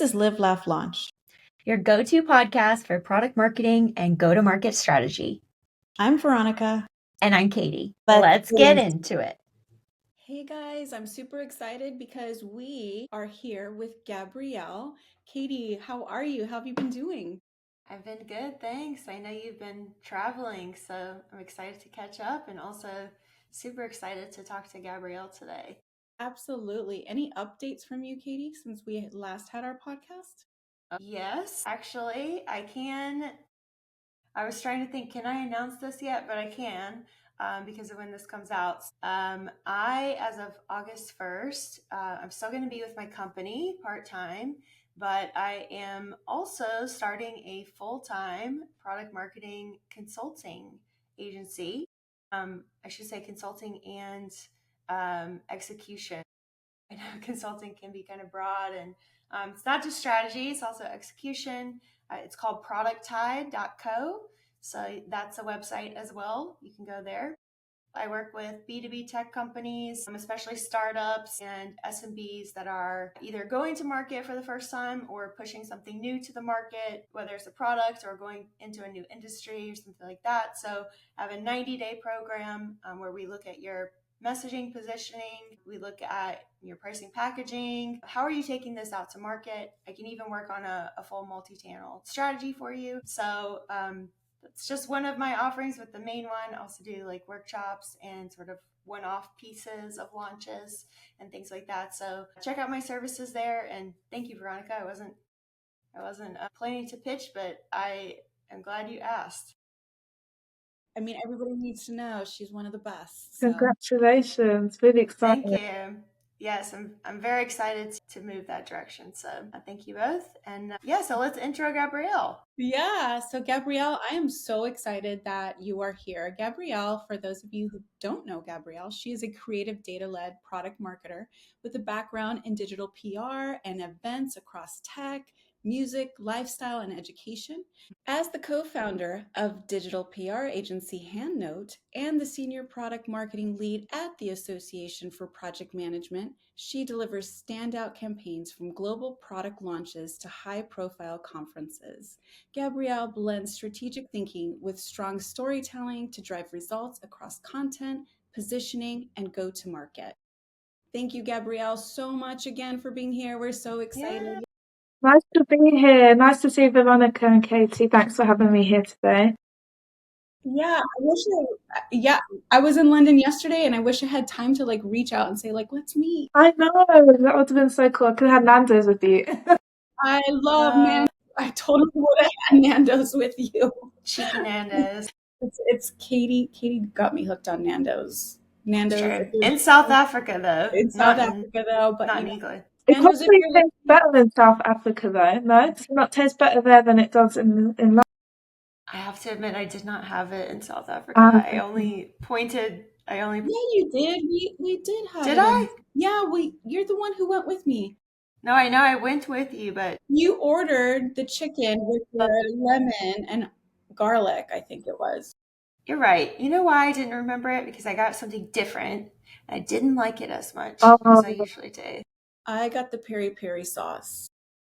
is Live, Laugh, Launch, your go-to podcast for product marketing and go-to-market strategy. I'm Veronica. And I'm Katie. Let's get into it. Hey guys, I'm super excited because we are here with Gabrielle. Katie, how are you? How have you been doing? I've been good, thanks. I know you've been traveling, so I'm excited to catch up and also super excited to talk to Gabrielle today. Absolutely. Any updates from you, Katie, since we last had our podcast? Yes, actually, I can. I was trying to think, can I announce this yet? But I can because of when this comes out. As of August 1st, I'm still going to be with my company part-time, but I am also starting a full-time product marketing consulting agency. I should say consulting and execution. I know consulting can be kind of broad, and it's not just strategy, it's also execution. It's called producttide.co. So that's a website as well. You can go there. I work with B2B tech companies, especially startups and SMBs that are either going to market for the first time or pushing something new to the market, whether it's a product or going into a new industry or something like that. So I have a 90-day program where we look at your messaging positioning, we look at your pricing packaging. How are you taking this out to market? I can even work on a full multi-channel strategy for you. So it's just one of my offerings, but the main one. I also do like workshops and sort of one-off pieces of launches and things like that. So check out my services there. And thank you, Veronica. I wasn't planning to pitch, but I am glad you asked. I mean, everybody needs to know she's one of the best. So. Congratulations. Really excited. Thank you. Yes, I'm very excited to move that direction. So thank you both. And so let's intro Gabrielle. Yeah. So Gabrielle, I am so excited that you are here. Gabrielle, for those of you who don't know Gabrielle, she is a creative data-led product marketer with a background in digital PR and events across tech, music, lifestyle, and education. As the co-founder of digital PR agency Handnote and the senior product marketing lead at the Association for Project Management, she delivers standout campaigns from global product launches to high-profile conferences. Gabrielle blends strategic thinking with strong storytelling to drive results across content, positioning, and go-to-market. Thank you, Gabrielle, so much again for being here. We're so excited. Yeah. Nice to be here. Nice to see Veronica and Katie. Thanks for having me here today. Yeah, I was in London yesterday and I wish I had time to like reach out and say like, let's meet. I know, that would have been so cool. I could have had Nando's with you. I love Nando's. I totally would have had Nando's with you. Cheeky Nando's. It's Katie. Katie got me hooked on Nando's. Sure. In South Africa, though. In South Africa, though, but not in England. It probably tastes better in South Africa, though. No, does it not taste better there than it does in London? I have to admit, I did not have it in South Africa. I only pointed. Yeah, you did. We did have. Did I? Yeah, you're the one who went with me. No, I know I went with you, but you ordered the chicken with the lemon and garlic, I think it was. You're right. You know why I didn't remember it? Because I got something different. I didn't like it as much as I usually do. I got the peri-peri sauce.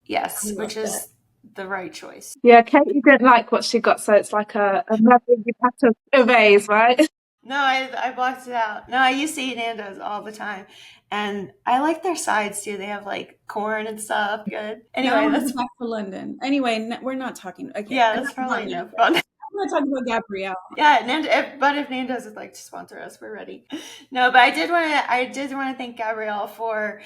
Yes, which is the right choice. Yeah, Katie didn't like what she got, so it's like another you have to erase, right? No, I blocked it out. No, I used to eat Nando's all the time. And I like their sides too. They have like corn and stuff. Good. Anyway, that's back to London. Anyway, we're not talking. Okay. Yeah, that's probably no fun. I'm going to talk about Gabrielle. Yeah, but if Nando's would like to sponsor us, we're ready. No, but I did want to thank Gabrielle for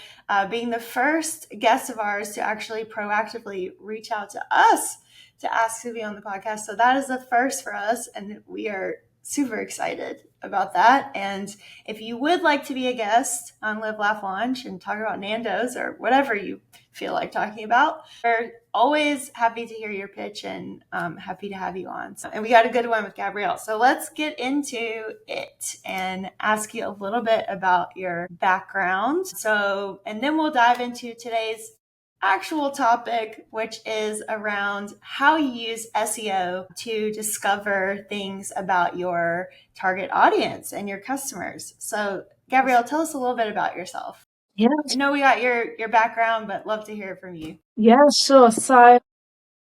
being the first guest of ours to actually proactively reach out to us to ask to be on the podcast. So that is the first for us, and we are super excited about that. And if you would like to be a guest on Live, Laugh, Launch and talk about Nando's or whatever you feel like talking about, we're always happy to hear your pitch and happy to have you on. And we got a good one with Gabrielle. So let's get into it and ask you a little bit about your background. And then we'll dive into today's actual topic, which is around how you use SEO to discover things about your target audience and your customers. So, Gabrielle, tell us a little bit about yourself. Yeah, I know we got your background, but love to hear from you. yeah, sure. So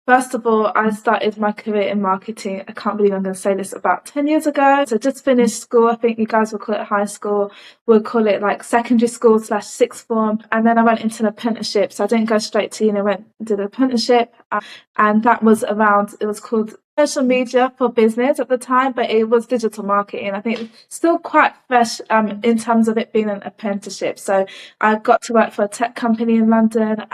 first of all, I started my career in marketing. I can't believe I'm going to say this, about 10 years ago. So just finished school. I think you guys will call it high school. We'll call it like secondary school / sixth form. And then I went into an apprenticeship. So I didn't go straight to uni. I went did an apprenticeship. And that was around, it was called social media for business at the time, but it was digital marketing. I think it's still quite fresh in terms of it being an apprenticeship. So I got to work for a tech company in London,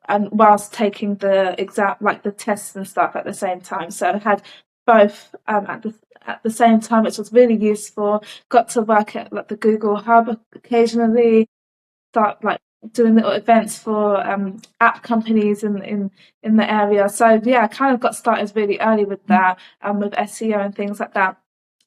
and whilst taking the exam, like the tests and stuff at the same time. So I had both at the same time, which was really useful. Got to work at like the Google Hub occasionally, start like doing little events for app companies in the area. So yeah, I kind of got started really early with that, with SEO and things like that.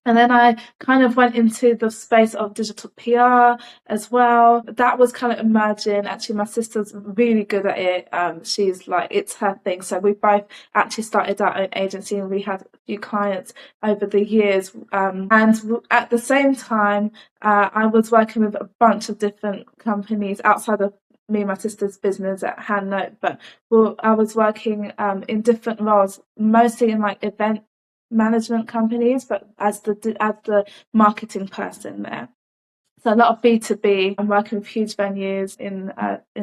And then I kind of went into the space of digital PR as well. That was kind of emerging. Actually, my sister's really good at it. She's like, it's her thing. So we both actually started our own agency, and we had a few clients over the years. And at the same time, I was working with a bunch of different companies outside of me and my sister's business at HandNote, but I was working in different roles, mostly in like event management companies, but as the marketing person there. So a lot of B2B. I'm working with huge venues in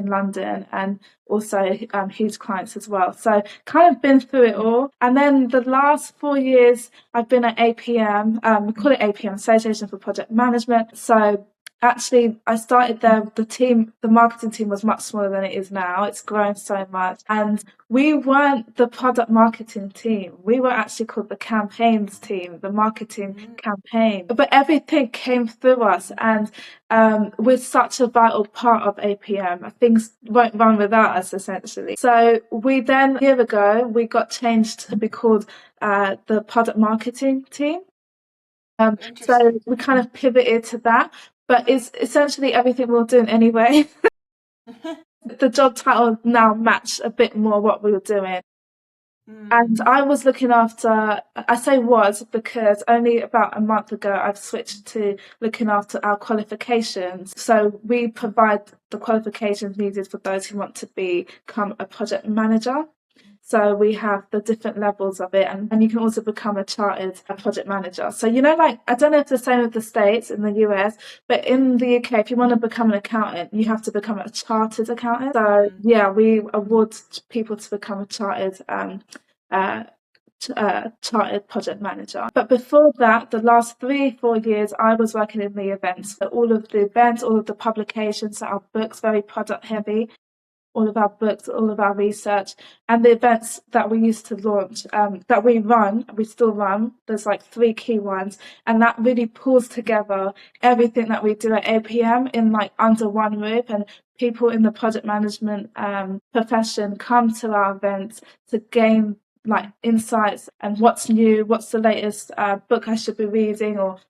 London, and also huge clients as well. So kind of been through it all. And then the last 4 years, I've been at APM. We call it APM, Association for Project Management. So actually, I started there. The marketing team was much smaller than it is now. It's grown so much, and we weren't the product marketing team. We were actually called the campaigns team, the marketing campaign. But everything came through us, and we're such a vital part of APM. Things won't run without us, essentially. So we then, a year ago, we got changed to be called the product marketing team. So Interesting. we kind of pivoted to that, but it's essentially everything we're doing anyway. The job title now matched a bit more what we were doing. And I was looking after, I say was because only about a month ago I've switched to looking after our qualifications. So we provide the qualifications needed for those who want to become a project manager. So we have the different levels of it, and you can also become a chartered project manager. So, like, I don't know if it's the same with the States in the US, but in the UK, if you want to become an accountant, you have to become a chartered accountant. So, yeah, we award people to become a uh, chartered project manager. But before that, the last 3-4 years, I was working in the events. So all of the events, all of the publications, so our books, very product heavy, all of our books, all of our research, and the events that we used to launch, that we still run. There's like 3 key ones, and that really pulls together everything that we do at APM in like under one roof. And people in the project management profession come to our events to gain like insights and what's new, what's the latest book I should be reading, or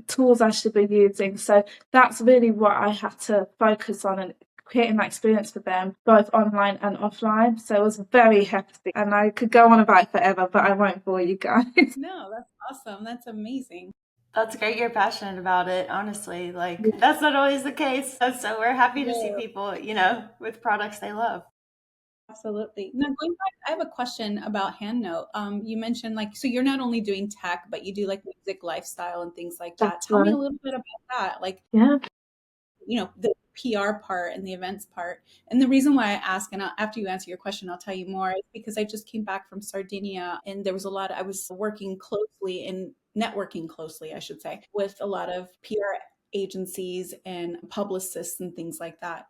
tools I should be using. So that's really what I have to focus on, and creating that experience for them, both online and offline. So it was very hefty, and I could go on about it forever, but I won't bore you guys. No, that's awesome. That's amazing. That's great. You're passionate about it. Honestly, like that's not always the case. So we're happy to see No, people, with products they love. absolutely. Now, going back, I have a question about HandNote. You mentioned like, so you're not only doing tech, but you do like music, lifestyle, and things like that. That's Tell me right. a little bit about that. Like, Yeah. the PR part and the events part. And the reason why I ask, and after you answer your question, I'll tell you more, is because I just came back from Sardinia, and there was a lot, I was working closely and networking closely, I should say, with a lot of PR agencies and publicists and things like that.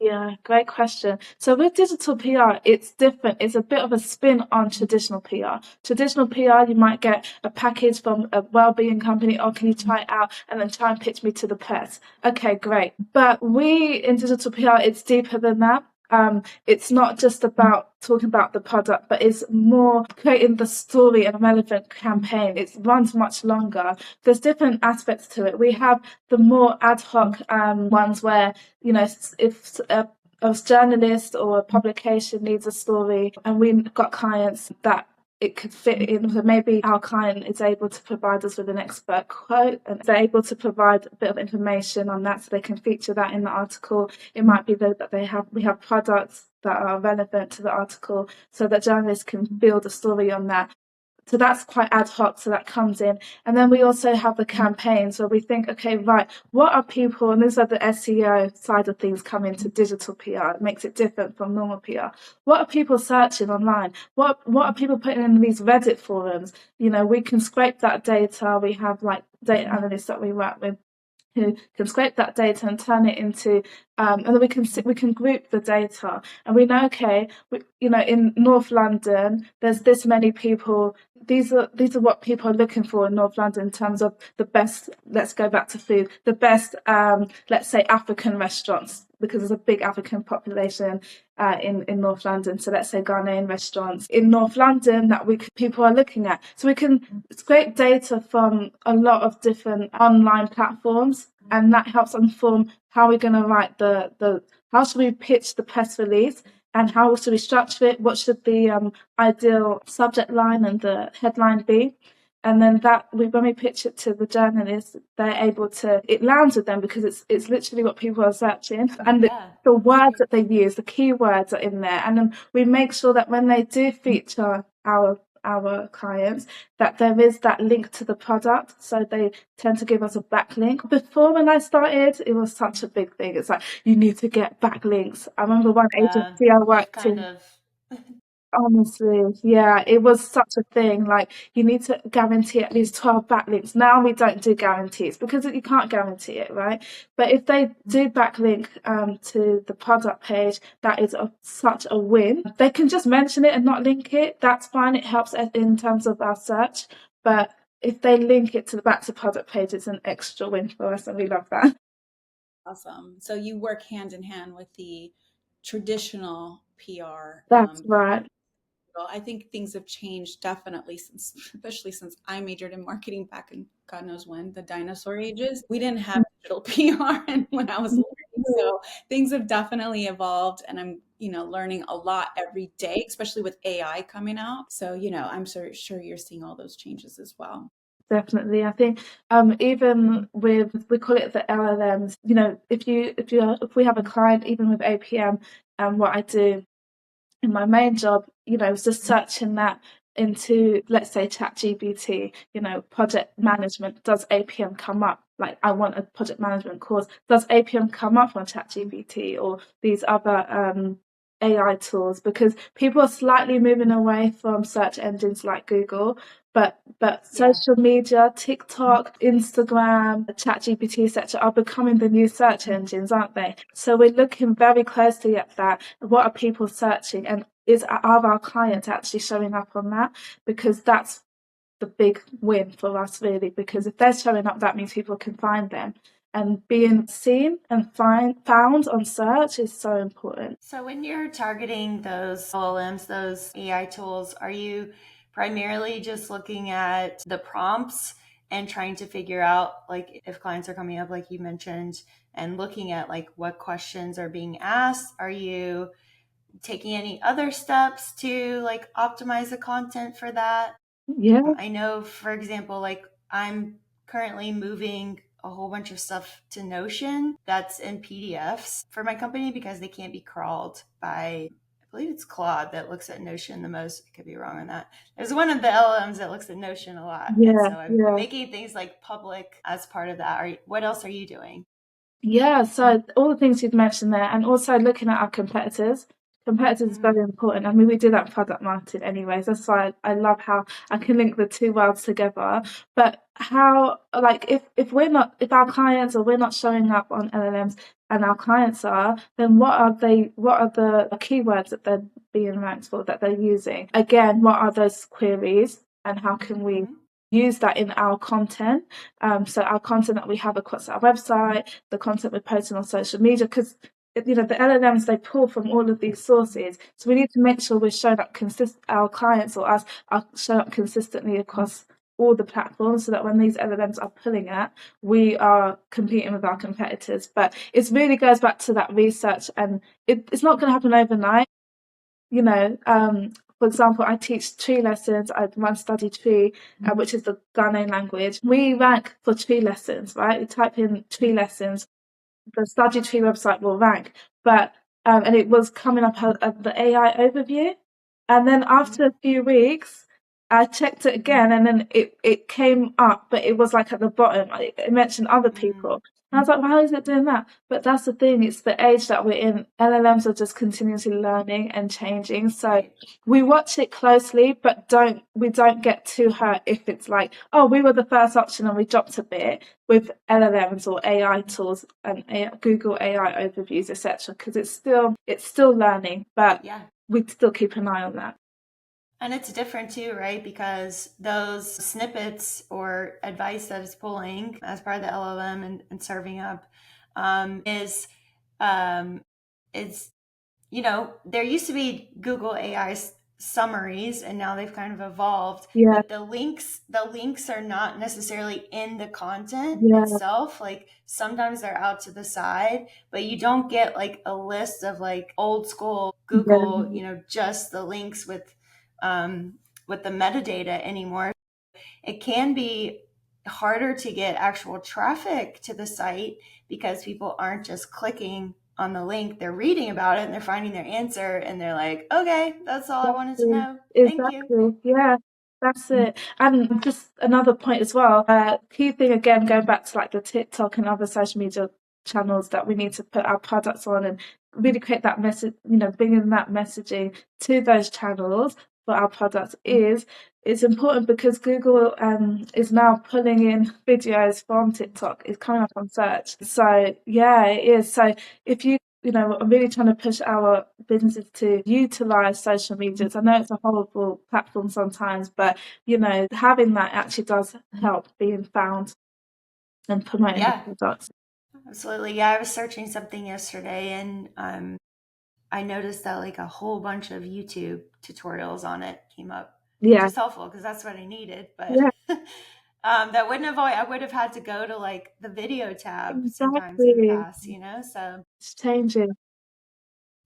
Yeah, great question. So with digital PR, it's different. It's a bit of a spin on traditional PR. Traditional PR, you might get a package from a well-being company, or can you try it out and then try and pitch me to the press? Okay, great. But in digital PR, it's deeper than that. It's not just about talking about the product, but it's more creating the story and relevant campaign. It runs much longer. There's different aspects to it. We have the more ad hoc ones where, if a journalist or a publication needs a story, and we've got clients that it could fit in. So maybe our client is able to provide us with an expert quote, and they're able to provide a bit of information on that, so they can feature that in the article. It might be that we have products that are relevant to the article, so that journalists can build a story on that. So that's quite ad hoc, so that comes in. And then we also have the campaigns where we think, okay, right, what are people, and these are the SEO side of things come into digital PR. It makes it different from normal PR. What are people searching online? What are people putting in these Reddit forums? We can scrape that data. We have like data analysts that we work with who can scrape that data and turn it into, and then we can group the data, and we know, okay, in North London, there's this many people. These are what people are looking for in North London in terms of the best. Let's go back to food. The best, let's say, African restaurants, because there's a big African population in North London. So let's say Ghanaian restaurants in North London that people are looking at. So we can scrape data from a lot of different online platforms, and that helps inform how we're going to write how should we pitch the press release, and how should we structure it? What should the ideal subject line and the headline be? And then when we pitch it to the journalists, it lands with them, because it's literally what people are searching, and the words that they use, the keywords are in there, and then we make sure that when they do feature our clients, that there is that link to the product, so they tend to give us a backlink. Before, when I started, it was such a big thing. It's like, you need to get backlinks. I remember one agency I worked in. Honestly, yeah, it was such a thing. Like, you need to guarantee at least 12 backlinks. Now we don't do guarantees because you can't guarantee it, right? But if they do backlink to the product page, that is such a win. They can just mention it and not link it. That's fine. It helps in terms of our search. But if they link it back to product page, it's an extra win for us, and we love that. Awesome. So you work hand in hand with the traditional PR. That's right. I think things have changed definitely especially since I majored in marketing back in God knows when, the dinosaur ages. We didn't have digital PR and when I was learning. So things have definitely evolved, and I'm, learning a lot every day, especially with AI coming out. So, I'm sure you're seeing all those changes as well. Definitely. I think even we call it the LLMs, if we have a client, even with APM, what I do in my main job, was just searching that into, let's say, ChatGPT, project management. Does APM come up? Like, I want a project management course. Does APM come up on ChatGPT or these other AI tools? Because people are slightly moving away from search engines like Google, but social media, TikTok, Instagram, ChatGPT, etc., are becoming the new search engines, aren't they? So we're looking very closely at that. What are people searching, and are our clients actually showing up on that? Because that's the big win for us, really. Because if they're showing up, that means people can find them. And being seen and found on search is so important. So when you're targeting those LLMs, those AI tools, are you primarily just looking at the prompts and trying to figure out, like, if clients are coming up, like you mentioned, and looking at like what questions are being asked? Are you taking any other steps to like optimize the content for that? Yeah. I know, for example, like I'm currently moving a whole bunch of stuff to Notion that's in PDFs for my company because they can't be crawled by, I believe it's Claude that looks at Notion the most. I could be wrong on that. There's one of the LLMs that looks at Notion a lot. And so I'm making things like public as part of that. What else are you doing? Yeah, so all the things you've mentioned there, and also looking at our competitors. Competitors is very important. I mean, we do that in product marketing anyways. That's why I love how I can link the two worlds together. But how, like, if our clients, or we're not showing up on LLMs and our clients are, then what are the keywords that they're being ranked for, that they're using? Again, what are those queries, and how can we use that in our content? So our content that we have across our website, the content we're posting on social media, because the LLMs, they pull from all of these sources. So we need to make sure we're showing up our clients or us are showing up consistently across all the platforms, so that when these LLMs are pulling at, we are competing with our competitors. But it really goes back to that research, and it's not going to happen overnight. For for example, I teach tree lessons. I run Study Tree, which is the Ghanaian language. We rank for tree lessons, right? You type in tree lessons, the Study Tree website will rank, but and it was coming up at the AI overview, and then after a few weeks, I checked it again, and then it came up, but it was like at the bottom. It mentioned other people. And I was like, well, how is it doing that? But that's the thing, it's the age that we're in. LLMs are just continuously learning and changing. So Right. we watch it closely, but we don't get too hurt if it's like, oh, we were the first option and we dropped a bit with LLMs or AI tools and Google AI overviews, etc. Because it's still learning, but Yeah. we'd still keep an eye on that. And it's different too, right? Because those snippets or advice that it's pulling as part of the LLM and serving up is, you know, there used to be Google AI summaries, and now they've kind of evolved. Yeah, But the links are not necessarily in the content yeah, itself. Like sometimes they're out to the side, but you don't get like a list of like old school Google, yeah. you know, just the links with the metadata anymore. It can be harder to get actual traffic to the site because people aren't just clicking on the link, they're reading about it and they're finding their answer and they're like, okay, that's all I wanted to Exactly. know. Thank you. Exactly. Yeah, that's it. And just another point as well. Key thing again, going back to like the TikTok and other social media channels that we need to put our products on and really create that message, bringing that messaging to those channels for our products is it's important because Google is now pulling in videos from TikTok. It's coming up on search. So yeah, it is. So if I'm really trying to push our businesses to utilize social medias. I know it's a horrible platform sometimes, but having that actually does help being found and promoting the Yeah, products. absolutely. Yeah, I was searching something yesterday and I noticed that like a whole bunch of YouTube tutorials on it came up, which Yeah, is helpful because that's what I needed. But yeah, that wouldn't have, I would have had to go to like the video tab sometimes in the exactly. past, you know? So It's changing.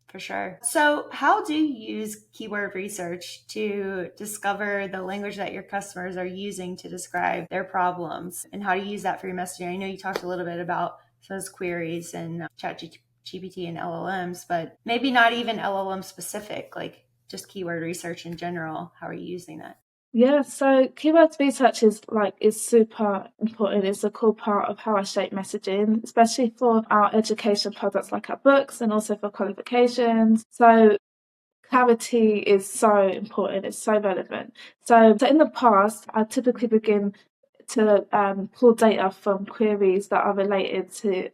for sure. So, how do you use keyword research to discover the language that your customers are using to describe their problems? And how do you use that for your messaging? I know you talked a little bit about those queries and ChatGPT and LLMs, but maybe not even LLM specific, like just keyword research in general. How are you using that? Yeah, so keyword research is super important. It's a core part of how I shape messaging, especially for our education products like our books and also for qualifications. So clarity is so important. It's so relevant. So in the past, I typically begin to pull data from queries that are related to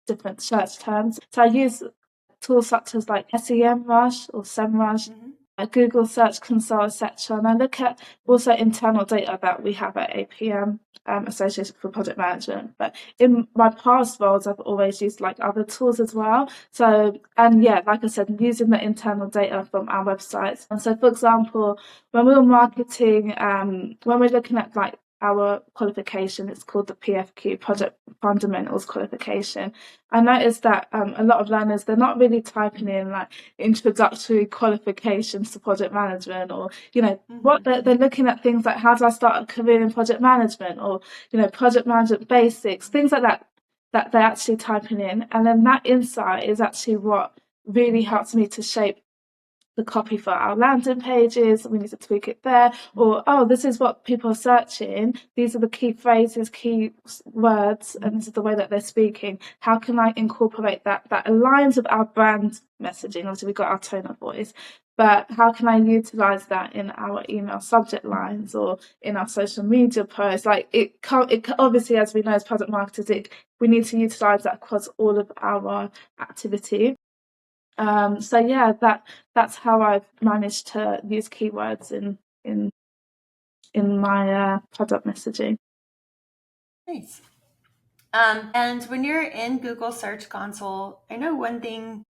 different search terms. So I use tools such as like SEMrush or SEMrush, Mm-hmm. Google Search Console, etc. And I look at also internal data that we have at APM, Association for Project Management. But in my past roles, I've always used like other tools as well. So, and yeah, like I said, using the internal data from our websites. And so, for example, when we were marketing, when we're looking at like our qualification, it's called the PFQ, Project Fundamentals Qualification. I noticed that a lot of learners, they're not really typing in like introductory qualifications to project management, or what Mm-hmm. they're looking at things like how do I start a career in project management, or project management basics, things like that they're actually typing in. And then that insight is actually what really helps me to shape the copy for our landing pages. We need to tweak it there. Or, oh, this is what people are searching. These are the key phrases, key words, and this is the way that they're speaking. How can I incorporate that aligns with our brand messaging? Obviously, we've got our tone of voice. But how can I utilize that in our email subject lines or in our social media posts? Like it obviously, as we know as product marketers, we need to utilize that across all of our activity. So yeah, that's how I've managed to use keywords in my product messaging. Nice. And when you're in Google Search Console, I know one thing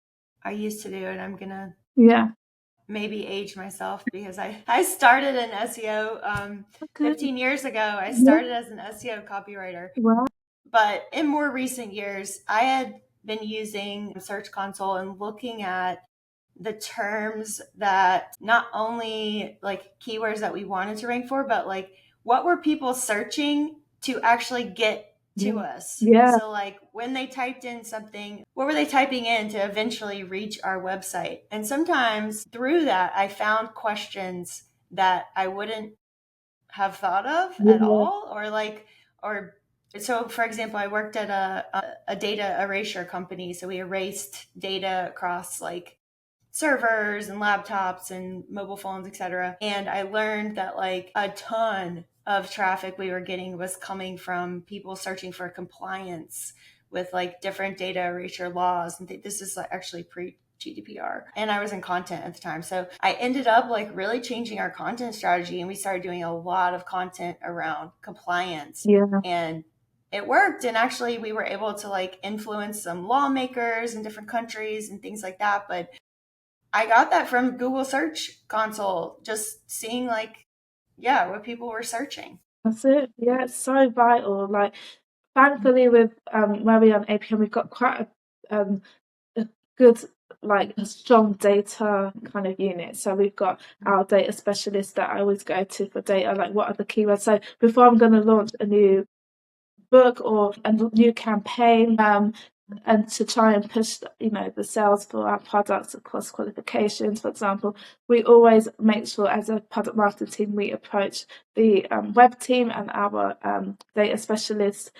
I used to do, and I'm gonna Yeah. maybe age myself because I started in SEO Okay. 15 years ago. I Yeah. started as an SEO copywriter, Well. but in more recent years, I had been using Search Console and looking at the terms that not only like keywords that we wanted to rank for, but like what were people searching to actually get to us. Yeah. So like when they typed in something, what were they typing in to eventually reach our website? And sometimes through that, I found questions that I wouldn't have thought of at Yeah. all, or so for example, I worked at a data erasure company. So we erased data across like servers and laptops and mobile phones, etc. And I learned that like a ton of traffic we were getting was coming from people searching for compliance with like different data erasure laws. And this is actually pre GDPR. And I was in content at the time. So I ended up like really changing our content strategy, and we started doing a lot of content around compliance. Yeah. And it worked. And actually we were able to like influence some lawmakers in different countries and things like that. But I got that from Google Search Console, just seeing like, yeah, what people were searching. That's it. Yeah, it's so vital. Like, thankfully, with where we are on APM, we've got quite a good, like, a strong data kind of unit. So we've got our data specialists that I always go to for data, like what are the keywords. So before I'm going to launch a new book or a new campaign, and to try and push, the sales for our products across qualifications, for example, we always make sure as a product marketing team we approach the web team and our data specialists,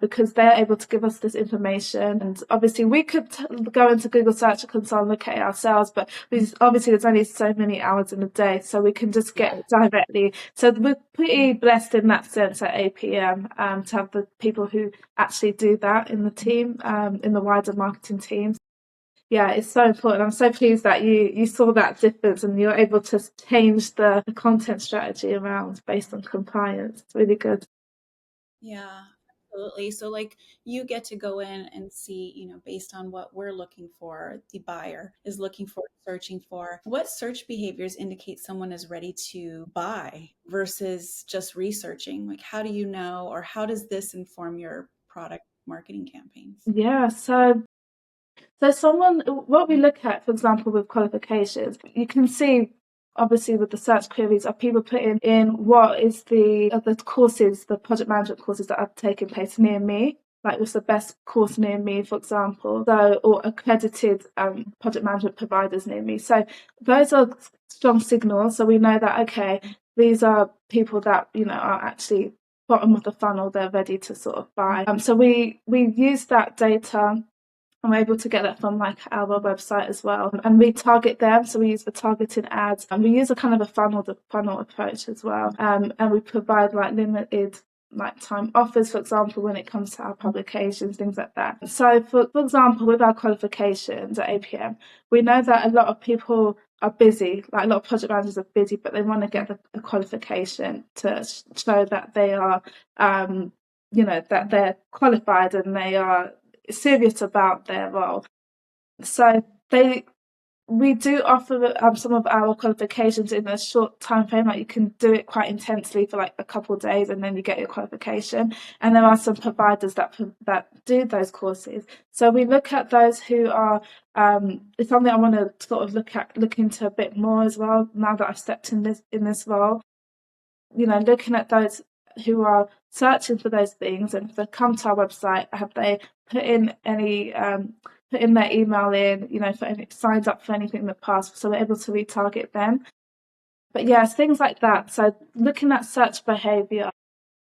because they're able to give us this information. And obviously we could go into Google Search Console and look at it ourselves, but obviously there's only so many hours in a day, so we can just get it directly. So we're pretty blessed in that sense at APM, to have the people who actually do that in the team, in the wider marketing teams. Yeah, it's so important. I'm so pleased that you saw that difference and you're able to change the content strategy around based on compliance. It's really good. Yeah, absolutely. So like you get to go in and see, based on what we're looking for, the buyer is looking for, searching for, what search behaviors indicate someone is ready to buy versus just researching. Like how do you know, or how does this inform your product marketing campaigns? Yeah, so someone, what we look at, for example, with qualifications, you can see obviously with the search queries, are people putting in what is the courses, the project management courses that are taking place near me? Like what's the best course near me, for example, or accredited project management providers near me. So those are strong signals. So we know that, okay, these are people that, are actually bottom of the funnel, they're ready to sort of buy. So we use that data. I'm able to get that from like our website as well, and we target them. So we use the targeted ads, and we use a kind of a funnel approach as well. And we provide like limited like time offers, for example, when it comes to our publications, things like that. So for example, with our qualifications at APM, we know that a lot of people are busy, like a lot of project managers are busy, but they want to get the qualification to show that they are, that they're qualified and they are serious about their role. So we do offer some of our qualifications in a short time frame. Like you can do it quite intensely for like a couple of days, and then you get your qualification. And there are some providers that do those courses. So we look at those who are. It's something I want to sort of look into a bit more as well. Now that I've stepped in this role, looking at those who are searching for those things, and if they come to our website, have they put in any put in their email in, for any signed up for anything in the past, so we're able to retarget them. But yeah, it's things like that. So looking at search behavior,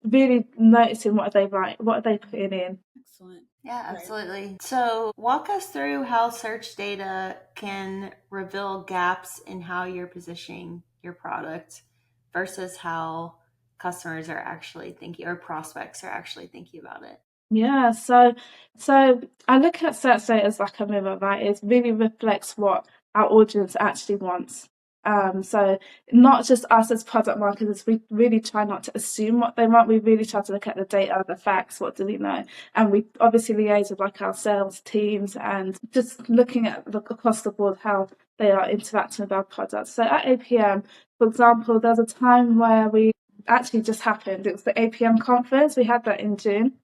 really noticing what are they writing, what are they putting in. Excellent. Yeah, absolutely. So walk us through how search data can reveal gaps in how you're positioning your product versus how customers are actually thinking, or prospects are actually thinking about it. Yeah, so I look at search data as like a mirror, right? It really reflects what our audience actually wants. So not just us as product marketers, we really try not to assume what they want. We really try to look at the data, the facts, what do we know? And we obviously liaise with like our sales teams and just looking at across the board how they are interacting with our products. So at APM, for example, there's a time where we actually just happened. It was the APM conference. We had that in June,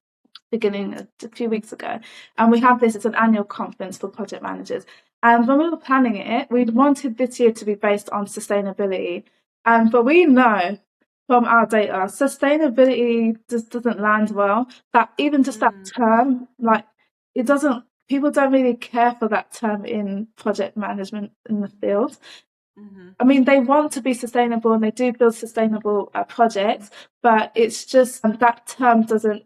beginning a few weeks ago, and we have this. It's an annual conference for project managers, And when we were planning it, we wanted this year to be based on sustainability. But we know from our data, sustainability just doesn't land well. That even just that Mm, term, like it doesn't, people don't really care for that term in project management in the field. hmm. I mean, they want to be sustainable and they do build sustainable projects, but it's just that term doesn't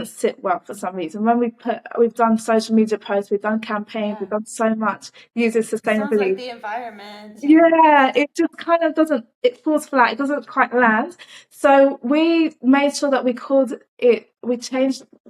sit well for some reason. When we've done social media posts, we've done campaigns, Yeah. we've done so much using It sounds like sustainability. the environment and Yeah, it just kind of doesn't, it falls flat, it doesn't quite land. So we made sure that we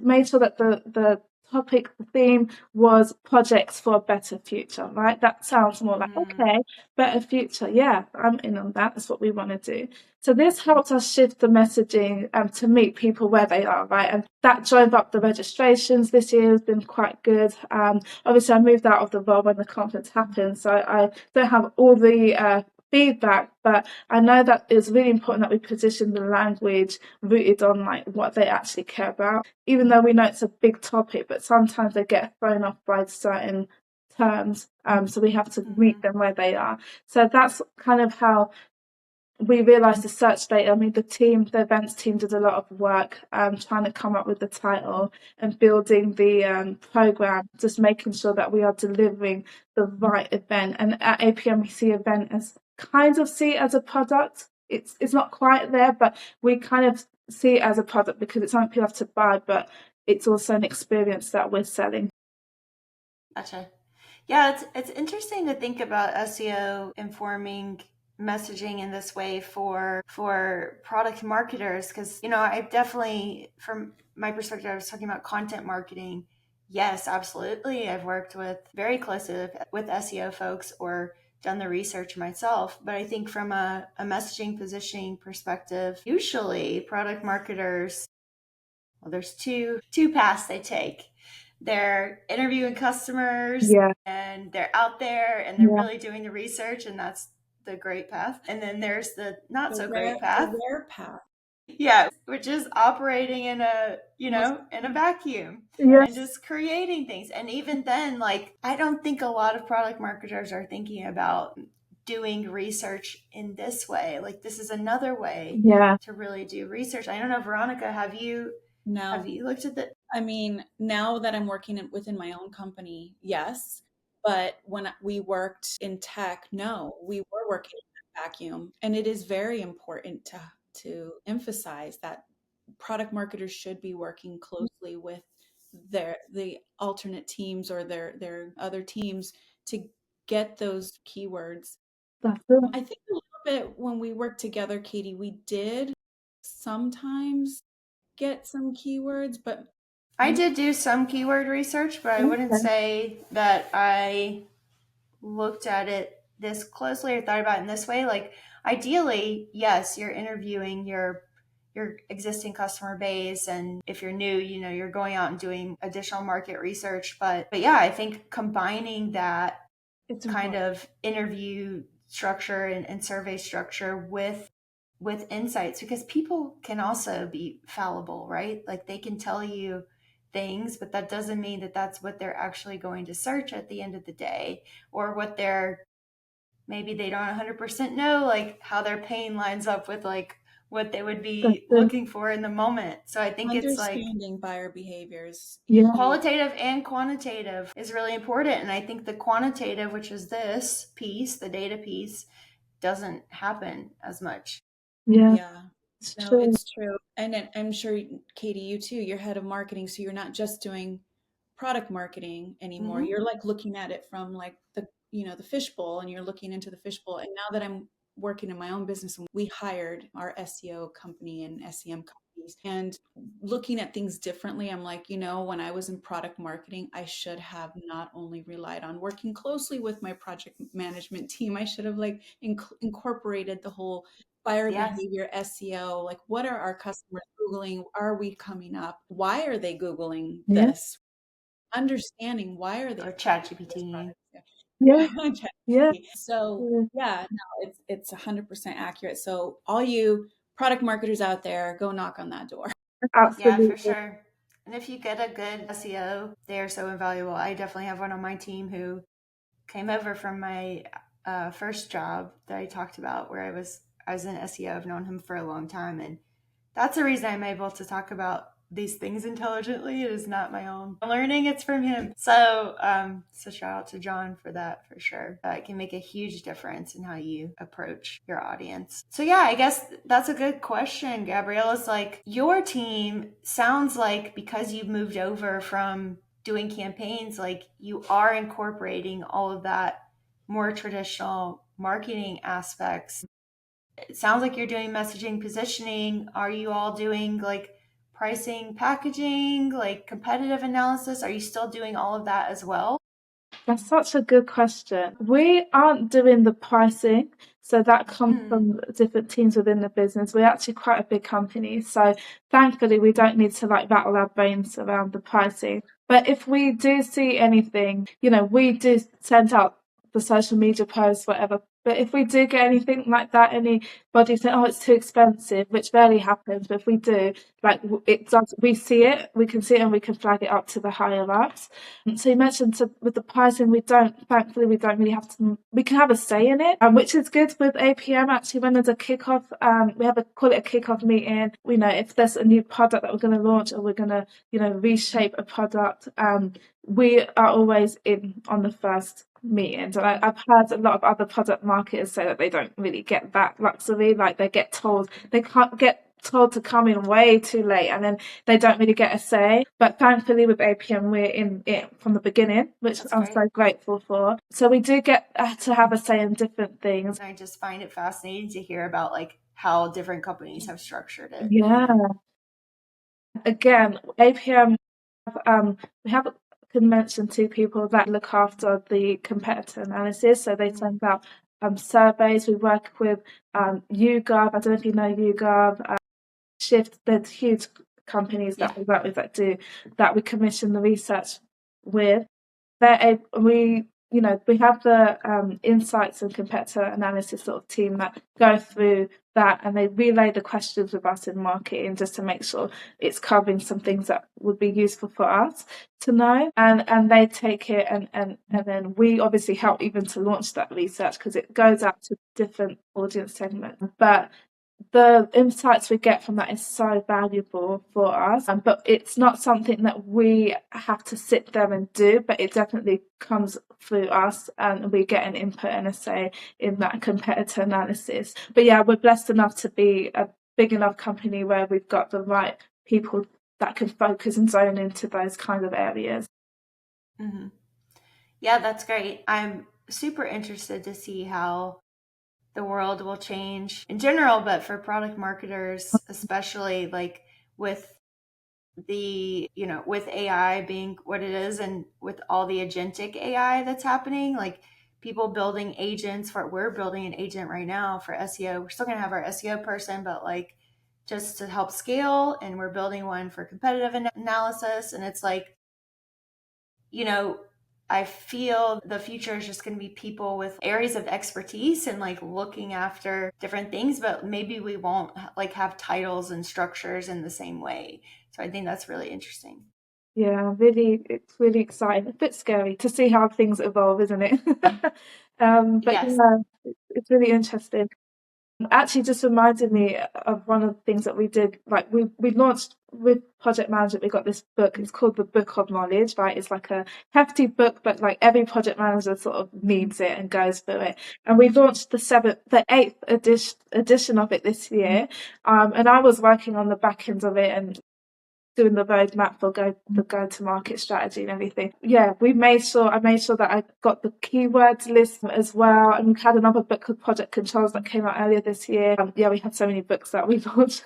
made sure that the topic, the theme was projects for a better future, right? That sounds more like, hmm. okay, better future. Yeah, I'm in on that. That's what we want to do. So this helped us shift the messaging to meet people where they are, right? And that drove up the registrations this year has been quite good. Obviously, I moved out of the role when the conference happened, so I don't have all the feedback, but I know that it's really important that we position the language rooted on like what they actually care about. Even though we know it's a big topic, but sometimes they get thrown off by certain terms, so we have to Hmm. meet them where they are. So that's kind of how we realised the search data. I mean, the events team did a lot of work trying to come up with the title and building the program, just making sure that we are delivering the right event. And at APM, we see event as kind of see it as a product. It's not quite there, but we kind of see it as a product because it's something people have to buy, but it's also an experience that we're selling. Gotcha. Yeah, it's interesting to think about SEO informing messaging in this way for product marketers because I definitely from my perspective I was talking about content marketing. Yes, absolutely. I've worked with very closely with SEO folks or done the research myself, but I think from a messaging positioning perspective, usually product marketers, well, there's two paths they take. They're interviewing customers Yeah, and they're out there and they're yeah, really doing the research, and that's the great path. And then there's the not The so rare, great the path. rare path. Yeah, which is operating in a Most in a vacuum and yes, just creating things. And even then, like, I don't think a lot of product marketers are thinking about doing research in this way. Like, this is another way yeah, to really do research. I don't know, Veronica, have now, you looked at the I mean, now that I'm working within my own company, yes. But when we worked in tech, no, we were working in a vacuum. And it is very important to emphasize that product marketers should be working closely with the alternate teams or their other teams to get those keywords. that's it. I think a little bit when we worked together, Katie, we did sometimes get some keywords, but I did do some keyword research, but I wouldn't Okay. say that I looked at it this closely or thought about it in this way. Like, ideally, yes, you're interviewing your existing customer base, and if you're new, you're going out and doing additional market research. But yeah, I think combining that It's kind important. of interview structure and survey structure with insights, because people can also be fallible, right? Like, they can tell you things, but that doesn't mean that that's what they're actually going to search at the end of the day, or what they're maybe they don't 100% know, like how their pain lines up with like what they would That's be it. looking for in the moment. So I think it's like understanding buyer behavior is Yeah, huge. qualitative and quantitative is really important. And I think the quantitative, which is this piece, the data piece, doesn't happen as much. yeah, Yeah. it's No, true. it's true. And then I'm sure, Katie, you too, you're head of marketing, so you're not just doing product marketing anymore. Mm-hmm. You're like looking at it from like the fishbowl, and you're looking into the fishbowl. And now that I'm working in my own business, we hired our SEO company and SEM companies, and looking at things differently, I'm like, when I was in product marketing, I should have not only relied on working closely with my project management team, I should have like incorporated the whole buyer Yes. behavior, SEO, like what are our customers Googling? Are we coming up? Why are they Googling Yeah, this? Understanding why are they Or chat finding this GPT. product? yeah, Yeah. yeah, ChatGPT. So yeah. yeah, no, it's 100% accurate. So all you product marketers out there, go knock on that door. Yeah, for Absolutely. sure. And if you get a good SEO, they are so invaluable. I definitely have one on my team who came over from my first job that I talked about, where I was in SEO. I've known him for a long time, and that's the reason I'm able to talk about these things intelligently. It is not my own learning; it's from him. So shout out to John for that, for sure. It can make a huge difference in how you approach your audience. So yeah, I guess that's a good question, Gabrielle. Is like, your team sounds like, because you've moved over from doing campaigns, like you are incorporating all of that more traditional marketing aspects. It sounds like you're doing messaging, positioning. Are you all doing like pricing, packaging, like competitive analysis? Are you still doing all of that as well? That's such a good question. We aren't doing the pricing, so that comes Mm. from different teams within the business. We're actually quite a big company, so thankfully we don't need to like rattle our brains around the pricing. But if we do see anything, we do send out the social media posts, whatever. But if we do get anything like that, anybody saying, "Oh, it's too expensive," which rarely happens, but if we do, like it does, we see it, we can see it, and we can flag it up to the higher ups. So you mentioned, with the pricing, thankfully, we don't really have to, we can have a say in it, which is good with APM. Actually, when there's a kickoff, we call it a kickoff meeting. We know if there's a new product that we're going to launch, or we're going to, reshape a product, we are always in on the first meetings. And I've heard a lot of other product marketers say that they don't really get that luxury. Like they can't get told to come in way too late, and then they don't really get a say. But thankfully with APM, we're in it from the beginning, which That's I'm great. so grateful for. So we do get to have a say in different things. I just find it fascinating to hear about like how different companies have structured it. Yeah. Again, APM, we have, can mention two people that look after the competitor analysis. So they send out surveys. We work with YouGov. I don't know if you know YouGov. Shift. There's huge companies Yeah. that we work with that we commission the research with. We have the insights and competitor analysis sort of team that go through that, and they relay the questions with us in marketing just to make sure it's covering some things that would be useful for us to know, and they take it, and then we obviously help even to launch that research because it goes out to different audience segments. But the insights we get from that is so valuable for us, but it's not something that we have to sit there and do, but it definitely comes through us, and we get an input and a say in that competitor analysis. But yeah, we're blessed enough to be a big enough company where we've got the right people that can focus and zone into those kind of areas. Mm-hmm. Yeah, that's great. I'm super interested to see how the world will change in general, but for product marketers, especially, like with with AI being what it is, and with all the agentic AI that's happening, like people building agents. We're building an agent right now for SEO. We're still going to have our SEO person, but like just to help scale. And we're building one for competitive analysis. And it's like, you know, I feel the future is just going to be people with areas of expertise and like looking after different things, but maybe we won't like have titles and structures in the same way. So I think that's really interesting. Yeah, really, it's really exciting. A bit scary to see how things evolve, isn't it? But Yes. yeah, it's really interesting. Actually, just reminded me of one of the things that we did. Like we launched with project management. We got this book. It's called the Book of Knowledge. Right, it's like a hefty book, but like every project manager sort of needs it and goes through it. And we launched the eighth edition of it this year. And I was working on the back end of it and doing the roadmap for the go to market strategy and everything. Yeah, I made sure that I got the keywords list as well. And we had another book called Project Controls that came out earlier this year. Yeah, we had so many books that we launched.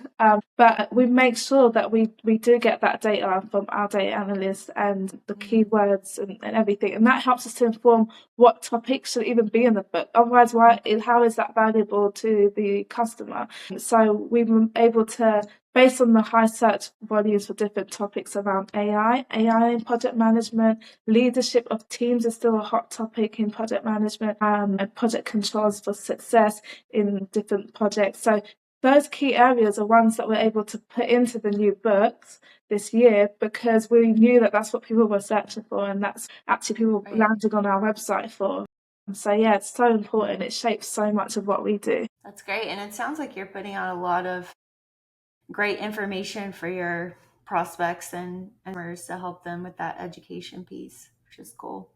But we make sure that we do get that data from our data analysts and the keywords and everything. And that helps us to inform what topics should even be in the book. Otherwise, how is that valuable to the customer? So we were able to, based on the high search volumes for different topics around AI in project management, leadership of teams is still a hot topic in project management, and project controls for success in different projects. So those key areas are ones that we're able to put into the new books this year because we knew that that's what people were searching for, and that's actually people Right. landed on our website for. So yeah, it's so important. It shapes so much of what we do. That's great. And it sounds like you're putting out a lot of great information for your prospects and customers to help them with that education piece, which is cool.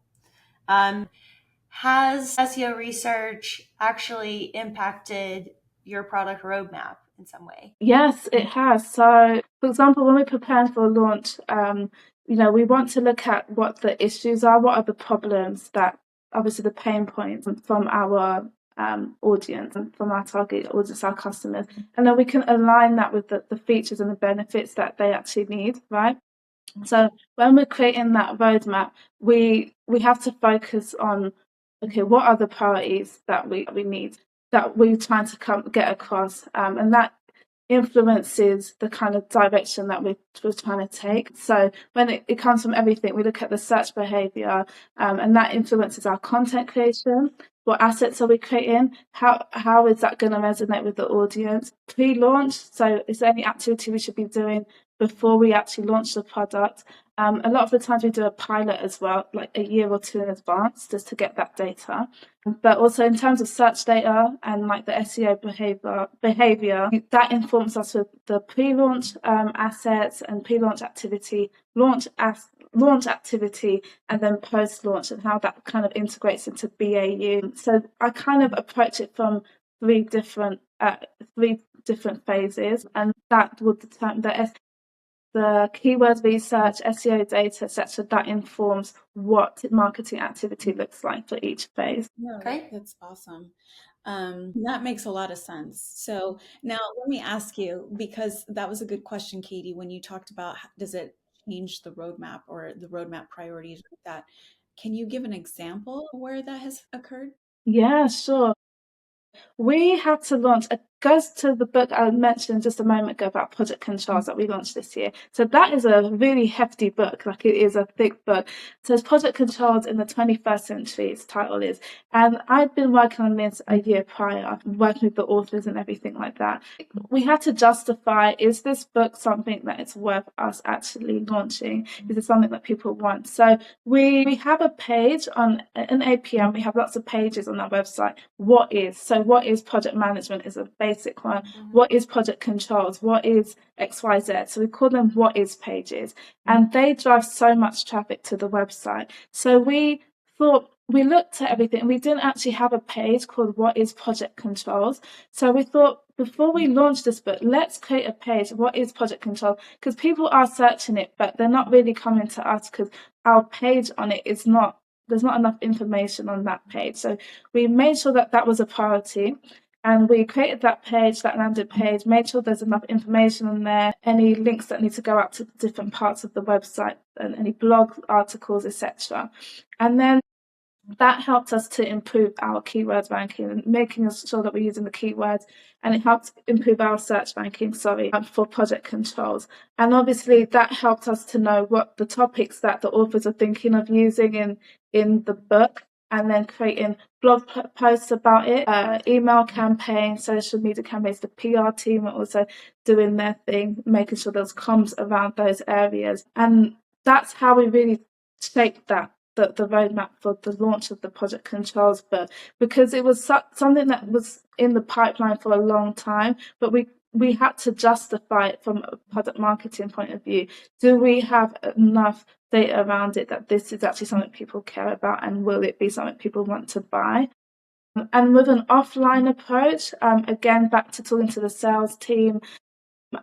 Has SEO research actually impacted your product roadmap in some way? Yes, it has. So, for example, when we're preparing for a launch, we want to look at what the issues are, what are the problems that, obviously, the pain points from our audience and from our target audience, our customers, and then we can align that with the features and the benefits that they actually need, right? So when we're creating that roadmap, we have to focus on, okay, what are the priorities that we need, that we're trying to get across, and that influences the kind of direction that we're trying to take. So when it comes from everything, we look at the search behavior, and that influences our content creation. What assets are we creating? How is that going to resonate with the audience? Pre-launch, so is there any activity we should be doing before we actually launch the product? A lot of the times we do a pilot as well, like a year or two in advance, just to get that data. But also in terms of search data and like the SEO behavior, that informs us with the pre-launch assets and pre-launch activity, launch activity, and then post-launch, and how that kind of integrates into BAU. So I kind of approach it from three different phases, and that would determine the keywords research, SEO data, etc. That informs what marketing activity looks like for each phase. No, Okay. that's awesome. That makes a lot of sense. So now let me ask you, because that was a good question, Katie, when you talked about does it change the roadmap or the roadmap priorities like that. Can you give an example of where that has occurred? Yeah, sure. We had to launch, it goes to the book I mentioned just a moment ago about project controls that we launched this year. So that is a really hefty book, like it is a thick book. So it's Project Controls in the 21st Century, its title is. And I'd been working on this a year prior, working with the authors and everything like that. We had to justify, is this book something that it's worth us actually launching? Is it something that people want? So we have a page on an APM, we have lots of pages on our website. What is project management is a basic one. What is project controls? What is XYZ? So we call them what is pages, and they drive so much traffic to the website. So we looked at everything, and we didn't actually have a page called what is project controls. So we thought, before we launch this book, let's create a page, what is project control? Because people are searching it, but they're not really coming to us because our page on it is not, there's not enough information on that page. So we made sure that that was a priority, and we created that page, that landing page, made sure there's enough information on there, any links that need to go out to different parts of the website, and any blog articles, etc. And then that helped us to improve our keywords ranking and making sure that we're using the keywords, and it helped improve our search ranking, for project controls. And obviously that helped us to know what the topics that the authors are thinking of using in the book, and then creating blog posts about it, email campaigns, social media campaigns. The PR team are also doing their thing, making sure there's comms around those areas. And that's how we really shaped the roadmap for the launch of the project controls book, because it was something that was in the pipeline for a long time, but we had to justify it from a product marketing point of view. Do we have enough data around it that this is actually something people care about, and will it be something people want to buy? And with an offline approach, again, back to talking to the sales team,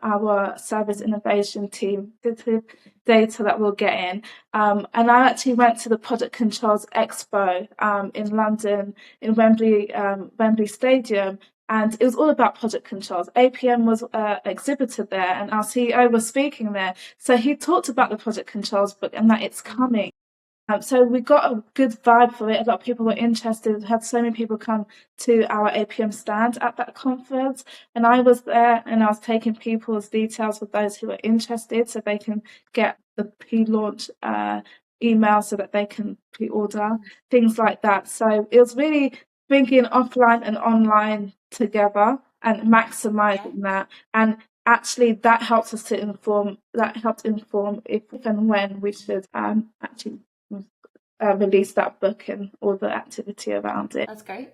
our service innovation team, the data that we'll get in. And I actually went to the Product Controls Expo in London, in Wembley Stadium, and it was all about project controls. APM was exhibited there, and our CEO was speaking there. So he talked about the project controls book and that it's coming. So we got a good vibe for it. A lot of people were interested. We had so many people come to our APM stand at that conference, and I was there, and I was taking people's details with those who were interested, so they can get the pre-launch email so that they can pre-order, things like that. So it was really bringing offline and online together and maximizing that. And actually that helped us to inform if and when we should actually release that book and all the activity around it. That's great.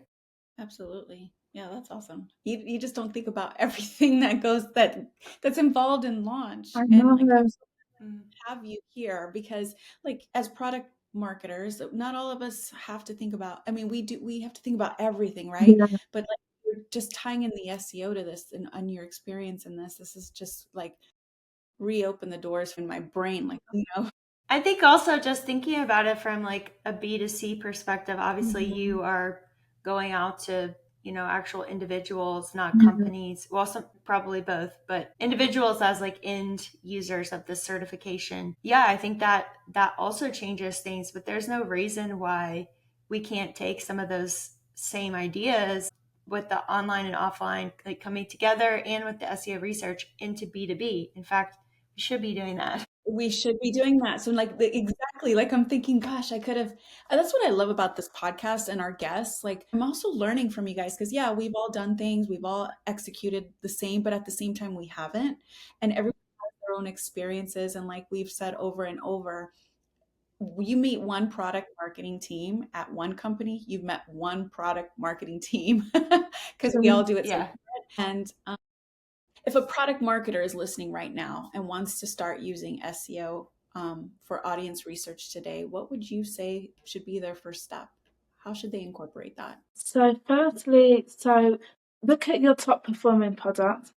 Absolutely. Yeah, that's awesome. You just don't think about everything that's involved in launch. I And like I'm know. so glad to have you here because like as product marketers, not all of us have to think about, I mean, we have to think about everything, right? Yeah. But like you're just tying in the SEO to this and your experience in this is just like reopen the doors in my brain, like, I think also just thinking about it from like a B2C perspective, obviously you are going out to, actual individuals, not Mhm. companies. Well, probably both, but individuals as like end users of this certification. Yeah, I think that also changes things, but there's no reason why we can't take some of those same ideas with the online and offline like coming together and with the SEO research into B2B. In fact, we should be doing that. we should be doing that. So like exactly, like I'm thinking, gosh, I could have that's what I love about this podcast and our guests. Like I'm also learning from you guys because yeah, we've all done things, we've all executed the same, but at the same time we haven't. And everyone has their own experiences. And like we've said over and over, you meet one product marketing team at one company, you've met one product marketing team because we all do it so Yeah. different. And if a product marketer is listening right now and wants to start using SEO for audience research today, what would you say should be their first step? How should they incorporate that? So firstly, look at your top performing product.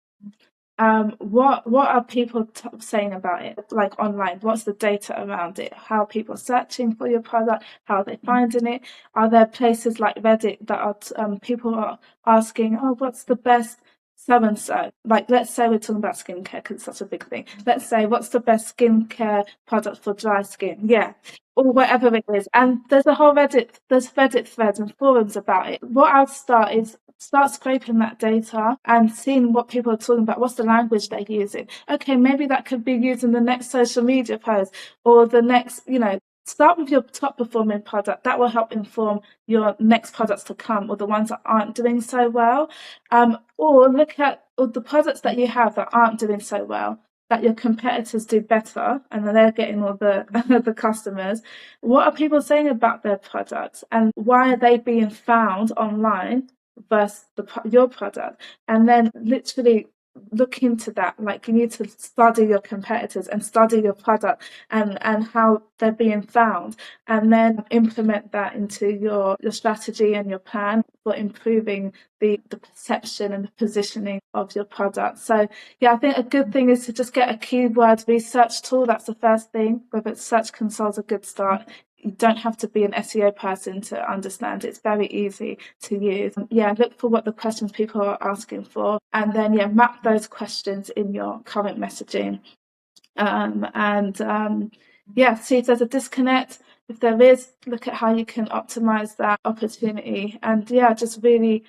What are people saying about it, like online? What's the data around it? How are people searching for your product? How are they finding it? Are there places like Reddit that are people are asking, oh, what's the best so and so? Like, let's say we're talking about skincare because it's such a big thing. Let's say, what's the best skincare product for dry skin? Yeah, or whatever it is. And there's Reddit threads and forums about it. What I'll start scraping that data and seeing what people are talking about. What's the language they're using? Okay, maybe that could be used in the next social media post or the next, start with your top performing product. That will help inform your next products to come or the ones that aren't doing so well. Or look at the products that you have that aren't doing so well, that your competitors do better and they're getting all the the customers. What are people saying about their products and why are they being found online versus your product? And then literally look into that. Like you need to study your competitors and study your product and how they're being found, and then implement that into your strategy and your plan for improving the perception and the positioning of your product. So yeah, I think a good thing is to just get a keyword research tool. That's the first thing. Whether it's Search Console's a good start. You don't have to be an SEO person to understand. It's very easy to use. Yeah, look for what the questions people are asking for, and then map those questions in your current messaging. See if there's a disconnect. If there is, look at how you can optimize that opportunity, and just really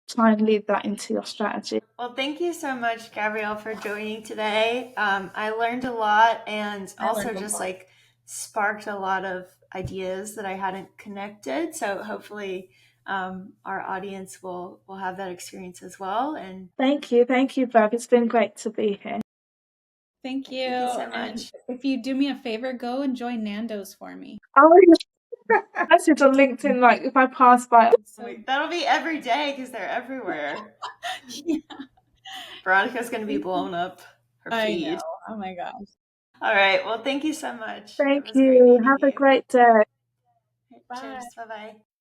try and lead that into your strategy. Well, thank you so much, Gabrielle, for joining today. I learned a lot and also just like sparked a lot of ideas that I hadn't connected. So hopefully our audience will have that experience as well. And thank you, Bev. It's been great to be here. Thank you. Thank you so And much. if you do me a favor, go and join Nando's for me. Oh, message on LinkedIn, like if I pass by. That'll be every day because they're everywhere. Yeah. Veronica's going to be blown up her I feed. know. Oh my gosh. All right. Well, thank you so much. It Thank was great you. meeting Have a you. great day. Bye. Cheers. Bye-bye.